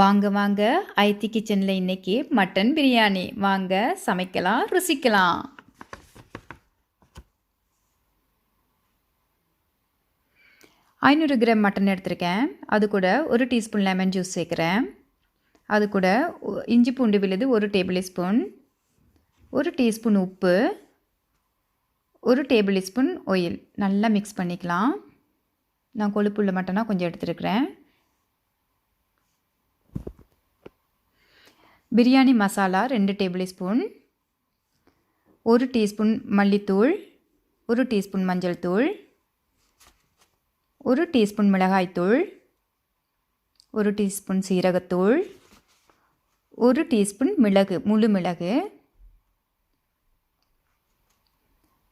வாங்க வாங்க ஐத்தி கிச்சனில் இன்றைக்கி மட்டன் பிரியாணி. வாங்க சமைக்கலாம், ருசிக்கலாம். ஐநூறு கிராம் மட்டன் எடுத்திருக்கேன். அது கூட 1 டீஸ்பூன் லெமன் ஜூஸ் சேர்க்குறேன். அது கூட இஞ்சி பூண்டு விழுது 1 டேபிள் ஸ்பூன், 1 டீஸ்பூன் உப்பு, 1 டேபிள் ஸ்பூன் ஆயில். நல்லா மிக்ஸ் பண்ணிக்கலாம். நான் கொழுப்புள்ள மட்டனாக கொஞ்சம் எடுத்துருக்கிறேன். Biryani masala 2 table spoon, 1 teaspoon மல்லித்தூள், 1 டீஸ்பூன் மஞ்சள் தூள், 1 டீஸ்பூன் மிளகாய்த்தூள், 1 டீஸ்பூன் சீரகத்தூள், 1 டீஸ்பூன் மிளகு, முழு மிளகு,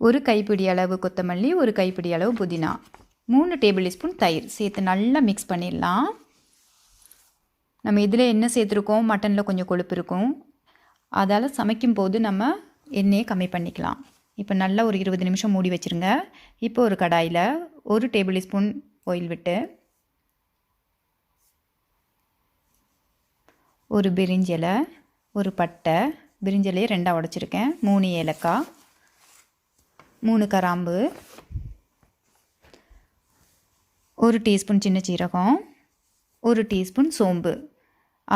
1 கைப்பிடி அளவு கொத்தமல்லி, 1 கைப்பிடி அளவு புதினா, 3 டேபிள் ஸ்பூன் தயிர் சேர்த்து நல்லா மிக்ஸ் பண்ணிடலாம். நம்ம இதில் என்ன சேர்த்துருக்கோம், மட்டனில் கொஞ்சம் கொழுப்பு இருக்கும், அதால் சமைக்கும் போது நம்ம எண்ணெயை கம்மி பண்ணிக்கலாம். இப்போ நல்லா ஒரு 20 நிமிஷம் மூடி வச்சுருங்க. இப்போ ஒரு கடாயில் 1 டேபிள் ஸ்பூன் ஆயில் விட்டு ஒரு பிரிஞ்சலை, ஒரு பட்டை, பிரிஞ்சலையே 2 உடைச்சிருக்கேன், 3 ஏலக்காய், 3 கிராம்பு, 1 டீஸ்பூன் சின்ன சீரகம், 1 டீஸ்பூன் சோம்பு,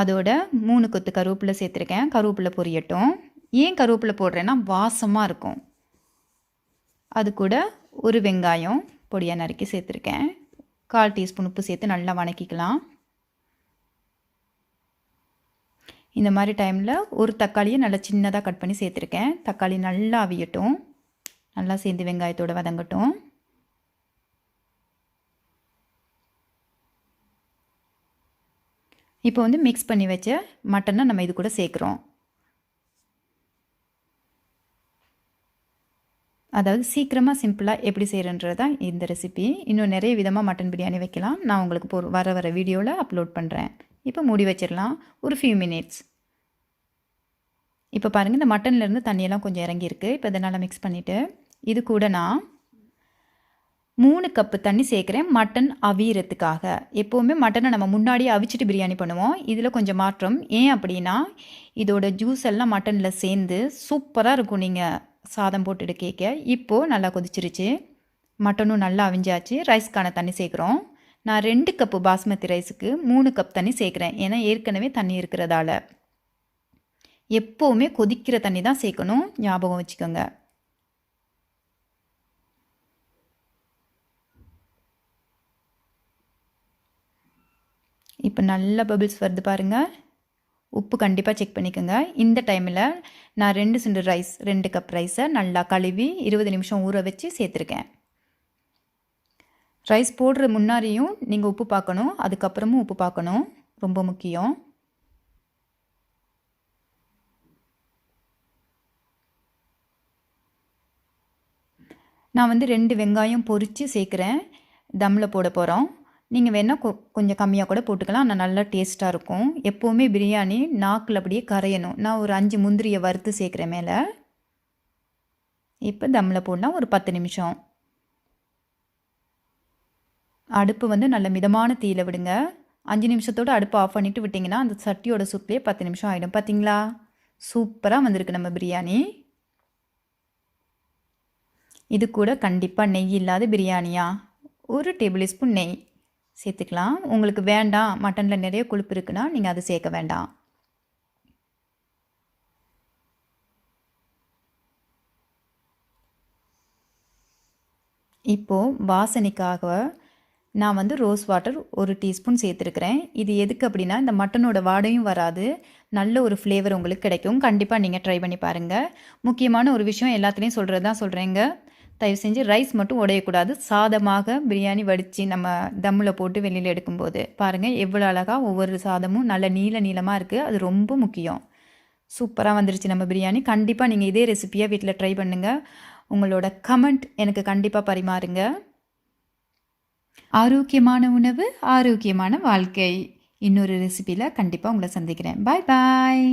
அதோட 3 கொத்து கருவேப்பிலை சேர்த்துருக்கேன். கருவேப்பிலை பொரியட்டும். ஏன் கருவேப்பிலை போடுறேன்னா வாசமாக இருக்கும். அது கூட ஒரு வெங்காயம் பொடியாக நறுக்கி சேர்த்துருக்கேன். 1/4 டீஸ்பூன் உப்பு சேர்த்து நல்லா வணக்கிக்கலாம். இந்த மாதிரி டைமில் ஒரு தக்காளியை நல்லா சின்னதாக கட் பண்ணி சேர்த்துருக்கேன். தக்காளி நல்லா அவியட்டும், நல்லா சேர்ந்து வெங்காயத்தோடு வதங்கட்டும். இப்போ வந்து மிக்ஸ் பண்ணி வச்ச மட்டனை நம்ம இது கூட சேர்க்குறோம். அதாவது சீக்கிரமாக சிம்பிளாக எப்படி செய்கிறன்றது தான் இந்த ரெசிபி. இன்னும் நிறைய விதமாக மட்டன் பிரியாணி வைக்கலாம். நான் உங்களுக்கு வர வீடியோவில் அப்லோட் பண்ணுறேன். இப்போ மூடி வச்சிடலாம் ஒரு ஃபியூ மினிட்ஸ். இப்போ பாருங்கள், இந்த மட்டன்லேருந்து தண்ணியெல்லாம் கொஞ்சம் இறங்கியிருக்கு. இப்போ இதனால் மிக்ஸ் பண்ணிவிட்டு இது கூட நான் 3 கப்பு தண்ணி சேர்க்குறேன். மட்டன் அவியறதுக்காக. எப்போவுமே மட்டனை நம்ம முன்னாடியே அவிச்சிட்டு பிரியாணி பண்ணுவோம். இதில் கொஞ்சம் மாற்றம். ஏன் அப்படின்னா இதோட ஜூஸ் எல்லாம் மட்டனில் சேர்ந்து சூப்பராக இருக்கும் நீங்கள் சாதம் போட்டுட்டு கேட்க. இப்போது நல்லா கொதிச்சிருச்சு, மட்டனும் நல்லா அவிஞ்சாச்சு. ரைஸ்க்கான தண்ணி சேர்க்குறோம். நான் 2 கப்பு பாஸ்மதி ரைஸுக்கு 3 கப் தண்ணி சேர்க்குறேன். ஏன்னா ஏற்கனவே தண்ணி இருக்கிறதால. எப்போவுமே கொதிக்கிற தண்ணி தான் சேர்க்கணும், ஞாபகம் வச்சுக்கோங்க. இப்போ நல்ல பபிள்ஸ் வருது பாருங்கள். உப்பு கண்டிப்பாக செக் பண்ணிக்கோங்க. இந்த டைமில் நான் 2 கப் ரைஸை நல்லா கழுவி 20 நிமிஷம் ஊற வச்சு சேர்த்துருக்கேன். ரைஸ் போடுற முன்னாடியும் நீங்கள் உப்பு பார்க்கணும், அதுக்கப்புறமும் உப்பு பார்க்கணும், ரொம்ப முக்கியம். நான் வந்து 2 வெங்காயம் பொரித்து சேர்க்குறேன். தம்மில் போட போகிறோம். நீங்கள் வேணால் கொஞ்சம் கம்மியாக கூட போட்டுக்கலாம், ஆனால் நல்லா டேஸ்ட்டாக இருக்கும். எப்போவுமே பிரியாணி நாக்கில் அப்படியே கரையணும். நான் ஒரு 5 முந்திரியை வறுத்து சேர்க்குறேன் மேலே. இப்போ தம்மில் போடலாம் ஒரு 10 நிமிஷம். அடுப்பு வந்து நல்ல மிதமான தீயில் விடுங்க. 5 நிமிஷத்தோடு அடுப்பு ஆஃப் பண்ணிவிட்டு விட்டிங்கன்னா அந்த சட்டியோட சூப்லேயே 10 நிமிஷம் ஆகிடும். பார்த்தீங்களா, சூப்பராக வந்திருக்கு நம்ம பிரியாணி. இது கூட கண்டிப்பாக நெய் இல்லாத பிரியாணியா 1 டேபிள் ஸ்பூன் நெய் சேர்த்துக்கலாம். உங்களுக்கு வேண்டாம், மட்டனில் நிறைய கொழுப்பு இருக்குன்னா நீங்கள் அதை சேர்க்க வேண்டாம். இப்போது வாசனைக்காக நான் வந்து ரோஸ் வாட்டர் 1 டீஸ்பூன் சேர்த்துருக்கிறேன். இது எதுக்கு அப்படின்னா இந்த மட்டனோட வாடையும் வராது, நல்ல ஒரு ஃப்ளேவர் உங்களுக்கு கிடைக்கும். கண்டிப்பாக நீங்கள் ட்ரை பண்ணி பாருங்கள். முக்கியமான ஒரு விஷயம் எல்லாத்துலேயும் சொல்கிறது தான் சொல்கிறேங்க. தயவு செஞ்சு ரைஸ் மட்டும் உடையக்கூடாது. சாதமாக பிரியாணி வடித்து நம்ம தம்மில் போட்டு வெளியில் எடுக்கும்போது பாருங்கள் எவ்வளோ அழகாக ஒவ்வொரு சாதமும் நல்ல நீளமாக இருக்குது. அது ரொம்ப முக்கியம். சூப்பராக வந்துருச்சு நம்ம பிரியாணி. கண்டிப்பாக நீங்கள் இதே ரெசிப்பியாக வீட்டில் ட்ரை பண்ணுங்கள். உங்களோட கமெண்ட் எனக்கு கண்டிப்பாக பரிமாறுங்க. ஆரோக்கியமான உணவு, ஆரோக்கியமான வாழ்க்கை. இன்னொரு ரெசிபியில் கண்டிப்பாக உங்களை சந்திக்கிறேன். பாய் பாய்.